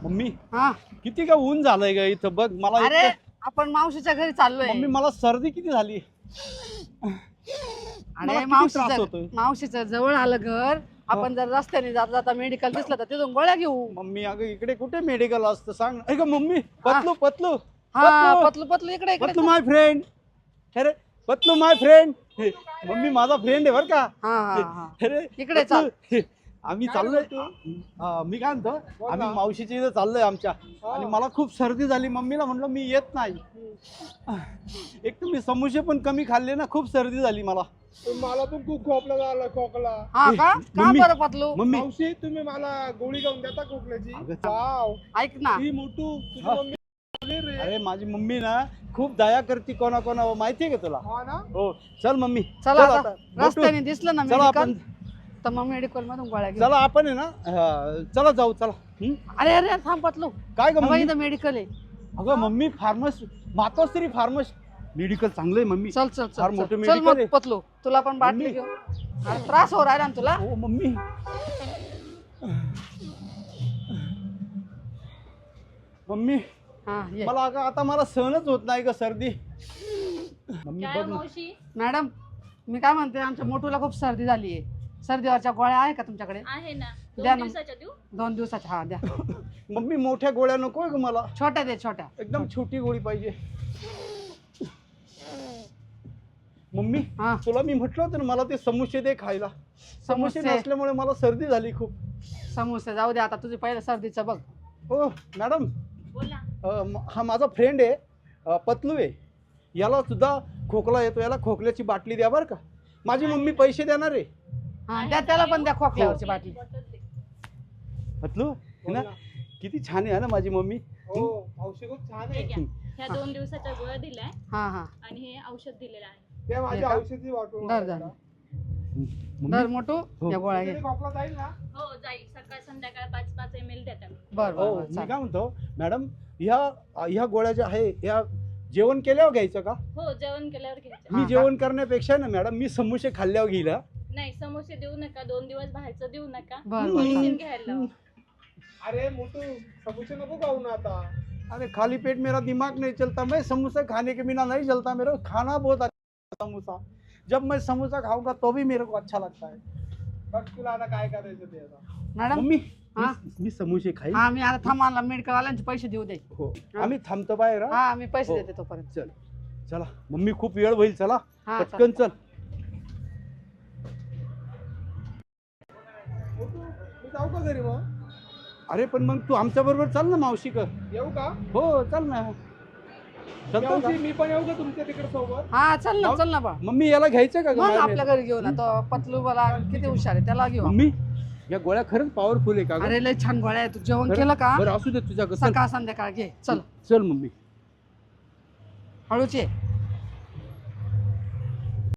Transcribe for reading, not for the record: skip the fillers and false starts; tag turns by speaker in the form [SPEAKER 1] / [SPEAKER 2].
[SPEAKER 1] Mummy
[SPEAKER 2] हा
[SPEAKER 1] किती का ऊन झालंय का इथं बघ मला
[SPEAKER 2] अरे आपण मावशीच्या घरी चाललोय.
[SPEAKER 1] मम्मी मला सर्दी किती झाली मला
[SPEAKER 2] अरे
[SPEAKER 1] किती त्रास होतोय.
[SPEAKER 2] मावशीचं जवळ आलं घर. आपण जर रस्त्याने जाता जाता मेडिकल दिसलं तर तिथून गोळ्या घेऊ.
[SPEAKER 1] मम्मी अगं इकडे कुठे मेडिकल असतं सांग ना. ऐक मम्मी पतलू पतलू
[SPEAKER 2] हा पतलू पतलू इकडे इकडे.
[SPEAKER 1] पतलू माय फ्रेंड. अरे पतलू माय फ्रेंड. मम्मी माझा फ्रेंड आहे बर का.
[SPEAKER 2] हा हा हा
[SPEAKER 1] अरे
[SPEAKER 2] इकडे चाल.
[SPEAKER 1] पतलू, आम्ही चाललोय मी काय म्हणतो आम्ही मावशीच्या इथं चाललोय आमच्या आणि मला खूप सर्दी झाली. मम्मीला म्हणलं मी येत नाही. एक तर मी समोसे पण कमी खाल्ले ना खूप सर्दी झाली मला.
[SPEAKER 3] मला पण खूप खोकला झाला खोकला.
[SPEAKER 2] हा का का
[SPEAKER 1] मम्मी,
[SPEAKER 2] बरं पतलू.
[SPEAKER 1] मम्मी
[SPEAKER 3] मावशी तुम्ही मला गोळी घेऊन देता खोकल्याची?
[SPEAKER 1] अगं,
[SPEAKER 3] वाव
[SPEAKER 2] ऐक ना
[SPEAKER 3] ही मोठू तुझी
[SPEAKER 1] हा.
[SPEAKER 3] मम्मी आली रे.
[SPEAKER 1] अरे माझी मम्मी ना खूप दया करते कोणाकोणावर माहितीये का तुला.
[SPEAKER 3] हा ना
[SPEAKER 1] हो चल मम्मी
[SPEAKER 2] चला
[SPEAKER 1] चल
[SPEAKER 2] आता
[SPEAKER 1] मोठू.
[SPEAKER 2] रस्त्याने दिसलं ना
[SPEAKER 1] चला आपण
[SPEAKER 2] मेडिकल तर मग मेडिकल मधून गोळ्या घेऊ.
[SPEAKER 1] चला आपण आहे ना चला जाऊ चला.
[SPEAKER 2] अरे अरे थांब पतलू.
[SPEAKER 1] काय ग
[SPEAKER 2] बाबा
[SPEAKER 1] मम्मी
[SPEAKER 2] इथं मेडिकल आहे.
[SPEAKER 1] अगं मम्मी फार्मसी मातोश्री फार्मसी मेडिकल चांगलं आहे मम्मी.
[SPEAKER 2] चल चल
[SPEAKER 1] फार
[SPEAKER 2] चल
[SPEAKER 1] मोठं
[SPEAKER 2] चल. चल
[SPEAKER 1] medical
[SPEAKER 2] मग
[SPEAKER 1] आहे.
[SPEAKER 2] पतलू तुला पण बाटली
[SPEAKER 1] मम्मी.
[SPEAKER 2] घेऊ. अरे त्रास हो राहिला ना तुला.
[SPEAKER 1] हो मम्मी मम्मी
[SPEAKER 2] हा ये.
[SPEAKER 1] मला अगं आता मला सहनच होत नाही ग सर्दी. मम्मी
[SPEAKER 4] काय
[SPEAKER 1] बघ ना.
[SPEAKER 4] मावशी
[SPEAKER 2] मॅडम मी काय म्हणते आमच्या मोठूला खूप सर्दी झाली आहे. सर्दीवरच्या गोळ्या आहे का तुमच्याकडे?
[SPEAKER 4] आहे ना
[SPEAKER 2] द्या
[SPEAKER 4] 2
[SPEAKER 2] ना.
[SPEAKER 4] दिवसाच्या देऊ
[SPEAKER 2] 2 दिवसाच्या हा द्या.
[SPEAKER 1] मम्मी मोठ्या गोळ्या नकोय ग मला.
[SPEAKER 2] छोट्या दे छोट्या.
[SPEAKER 1] एकदम छोटी गोळी पाहिजे. मम्मी
[SPEAKER 2] हा
[SPEAKER 1] तुला मी म्हटलं होतं ना मला ते समोसे दे खायला. समोसे
[SPEAKER 2] समोसे.
[SPEAKER 1] नसल्यामुळे मला सर्दी झाली खूप.
[SPEAKER 2] समोसे जाऊ दे आता तुझी पहिलं सर्दीचं बघ.
[SPEAKER 1] हो मॅडम
[SPEAKER 4] बोला.
[SPEAKER 1] हा माझा फ्रेंड आहे पतलू आहे. याला सुद्धा खोकला येतो. याला खोकल्याची बाटली द्या बरं का. माझी मम्मी पैसे देणार आहे.
[SPEAKER 2] हा द्या त्याला पण द्या खोकल्यावरची बाटली.
[SPEAKER 1] पतलू है ना किती छान आहे ना माझी मम्मी.
[SPEAKER 3] हो मावशी खूप छान
[SPEAKER 4] हे
[SPEAKER 3] आहे.
[SPEAKER 4] घ्या. ह्या 2 दिवसाच्या गोळ्या दिल्या
[SPEAKER 2] हा हा
[SPEAKER 4] आणि हे औषध दिलेलं आहे.
[SPEAKER 3] ते माझ्या
[SPEAKER 2] हे का?
[SPEAKER 3] औषधी वाटून
[SPEAKER 2] धर धर
[SPEAKER 1] मम्मी
[SPEAKER 2] धर मोठू
[SPEAKER 1] हो.
[SPEAKER 2] या गोळ्या घे.
[SPEAKER 3] खोकला जाईल ना?
[SPEAKER 4] हो जाईल. सकाळ संध्याकाळ 5-5 ml देतात.
[SPEAKER 2] बर बर
[SPEAKER 1] हो
[SPEAKER 2] बर
[SPEAKER 1] मी
[SPEAKER 2] चाल.
[SPEAKER 1] काय म्हणतो मॅडम ह्या गोळ्या ज्या आहे या जेवण केल्यावर घ्यायचं का.
[SPEAKER 4] हो जेवण केल्यावर घ्यायचं.
[SPEAKER 1] मी
[SPEAKER 2] हा का?
[SPEAKER 1] जेवण करण्यापेक्षा ना मॅडम मी समोसे खाल्ल्यावर घेईल हा.
[SPEAKER 4] नाही समोसे देऊ नका. 2 दिवस बाहेरचं देऊ नका.
[SPEAKER 2] बर बर
[SPEAKER 1] हम्म.
[SPEAKER 4] मेडिसिन घ्यायला लावा.
[SPEAKER 3] अरे मोठू समोसे नको खाऊ ना आता.
[SPEAKER 1] अरे खाली पेट मेरा दिमाग नहीं चलता. मैं समोसा खाने के बिना नहीं चलता. मेरा खाना बहुत अच्छा समोसा. जब मैं समोसा खाऊंगा तो भी मेरे को अच्छा लगता है.
[SPEAKER 3] बघ तुला आता काय करायचं ते आता.
[SPEAKER 2] मॅडम
[SPEAKER 1] मम्मी
[SPEAKER 2] हा?
[SPEAKER 1] मी समोसे खाईल.
[SPEAKER 2] हा मी आता थांबाला मेडिकल वाल्यांचे पैसे देऊ दे.
[SPEAKER 1] हो आम्ही थांबतो बाहेर हा?
[SPEAKER 2] हा मी पैसे
[SPEAKER 1] हो.
[SPEAKER 2] देते तोपर्यंत.
[SPEAKER 1] चल चला मम्मी खूप वेळ होईल. चला
[SPEAKER 2] हा
[SPEAKER 1] पटकन चल.
[SPEAKER 3] मोठू मी जाऊ का घरी मग?
[SPEAKER 1] अरे पण मग तू आमच्या बरोबर चल ना मावशी कर.
[SPEAKER 3] येऊ का?
[SPEAKER 1] हो चल ना. चलतो का?
[SPEAKER 3] मावशी मी पण येऊ का तुमच्या तिकडे सोबत?
[SPEAKER 2] हा चल ना बा.
[SPEAKER 1] मम्मी याला घ्यायचं का ग
[SPEAKER 2] मग
[SPEAKER 1] माझ्या
[SPEAKER 2] आपल्या घरी घेऊ ना तो पतलू मला किती हुशार आहे त्याला घेऊ.
[SPEAKER 1] मम्मी या गोळ्या खरंच पॉवरफुल आहे का ग?
[SPEAKER 2] अरे लय छान गोळ्या आहे. तू जेवण
[SPEAKER 1] खरं?
[SPEAKER 2] केलं का?
[SPEAKER 1] बरं असू दे तुझ्या चल
[SPEAKER 2] सकाळ संध्याकाळ घे. चल
[SPEAKER 1] चल मम्मी.
[SPEAKER 2] हळूच ये.